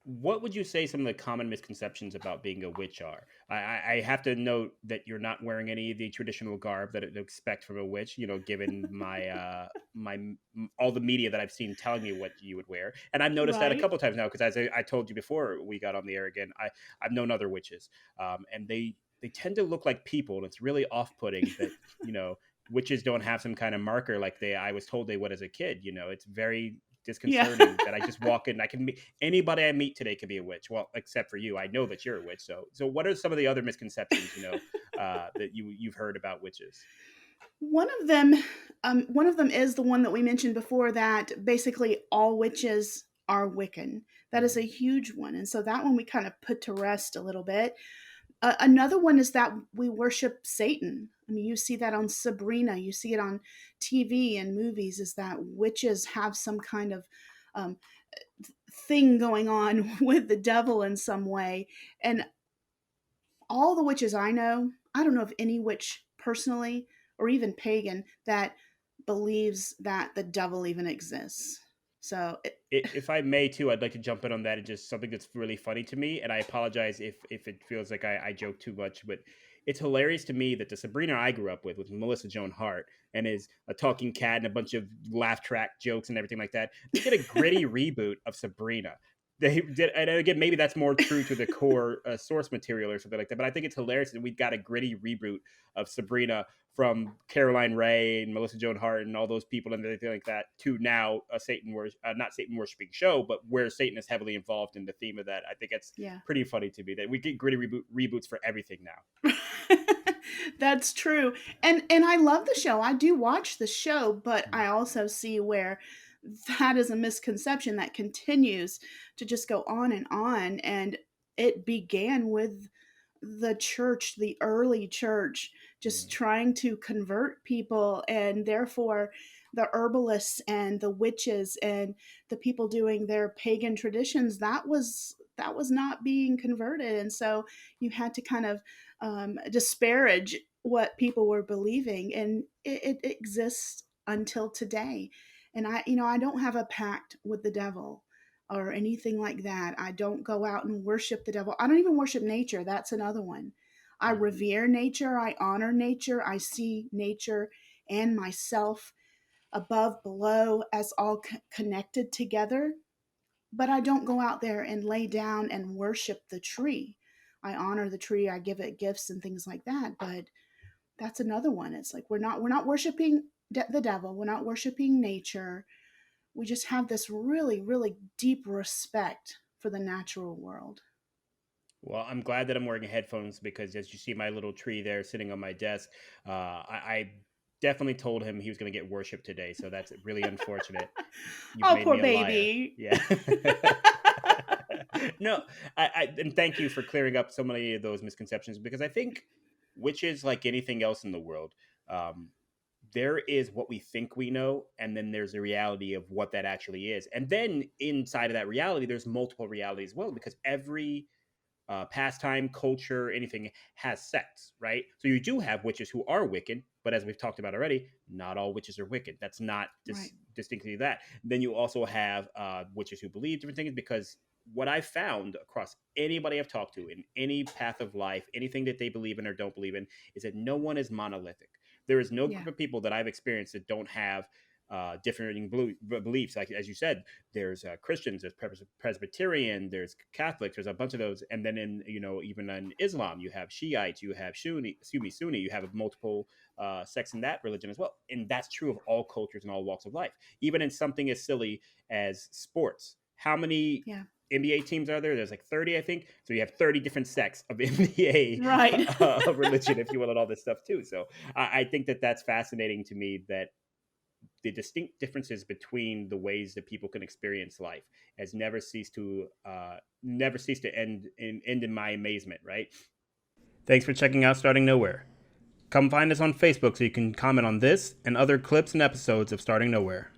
What would you say some of the common misconceptions about being a witch are? I have to note that you're not wearing any of the traditional garb that I'd expect from a witch. Given all the media that I've seen telling me what you would wear, and I've noticed that a Right? couple times now because as I told you before we got on the air again, I've known other witches, and they tend to look like people, and it's really off putting that you know witches don't have some kind of marker like they I was told they would as a kid. It's very Yeah. disconcerting that I just walk in. I can meet anybody I meet today could be a witch. Well, except for you, I know that you're a witch. So what are some of the other misconceptions that you've heard about witches? One of them, one of them is the one that we mentioned before, that basically all witches are Wiccan. That is a Mhm. huge one, and so that one we kind of put to rest a little bit. Another one is that we worship Satan. I mean, you see that on Sabrina, you see it on TV and movies. Is that witches have some kind of um, thing going on with the devil in some way? And all the witches I know, I don't know of any witch personally or even pagan that believes that the devil even exists. So, If I may too, I'd like to jump in on that and just something that's really funny to me. And I apologize if it feels like I joke too much, but it's hilarious to me that the Sabrina I grew up with Melissa Joan Hart and is a talking cat and a bunch of laugh track jokes and everything like that. They did a gritty reboot of Sabrina. They did, and again, maybe that's more true to the core source material or something like that. But I think it's hilarious that we got a gritty reboot of Sabrina from Caroline Ray and Melissa Joan Hart and all those people and everything like that to now a not Satan worshiping show, but where Satan is heavily involved in the theme of that. I think it's yeah. pretty funny to me that we get gritty reboots for everything now. That's true. And I love the show. I do watch the show, but Mm. I also see where that is a misconception that continues to just go on, and it began with the church, the early church, just Mm. trying to convert people, and therefore the herbalists and the witches and the people doing their pagan traditions, that was not being converted. And so you had to kind of disparage what people were believing, and it exists until today. And I don't have a pact with the devil or anything like that. I don't go out and worship the devil. I don't even worship nature. That's another one. I Mhm. revere nature. I honor nature. I see nature and myself above, below, as all connected together. But I don't go out there and lay down and worship the tree. I honor the tree. I give it gifts and things like that. But that's another one. It's like we're not worshiping the devil. We're not worshiping nature. We just have this really, really deep respect for the natural world. Well, I'm glad that I'm wearing headphones because, as you see, my little tree there sitting on my desk, I definitely told him he was going to get worship today. So that's really unfortunate. You've Oh, made poor me a liar. baby. Yeah. No, and thank you for clearing up so many of those misconceptions because I think witches, like anything else in the world, um, there is what we think we know, and then there's the reality of what that actually is. And then inside of that reality, there's multiple realities as well because every pastime, culture, anything has sects, right? So you do have witches who are Wiccan, but as we've talked about already, not all witches are Wiccan. That's not Right. distinctly that. Then you also have witches who believe different things because what I've found across anybody I've talked to in any path of life, anything that they believe in or don't believe in, is that no one is monolithic. There is no group Yeah. of people that I've experienced that don't have differing beliefs. Like as you said, there's Christians, there's Presbyterian, there's Catholics, there's a bunch of those, and then in even in Islam, you have Shiites, you have Sunni, you have multiple sects in that religion as well, and that's true of all cultures and all walks of life. Even in something as silly as sports, how many Yeah. NBA teams are there? There's like 30, I think. So you have 30 different sects of NBA Right. religion, if you will, and all this stuff too. So I think that that's fascinating to me that the distinct differences between the ways that people can experience life has never ceased to end in my amazement. Right. Thanks for checking out Starting Nowhere. Come find us on Facebook so you can comment on this and other clips and episodes of Starting Nowhere.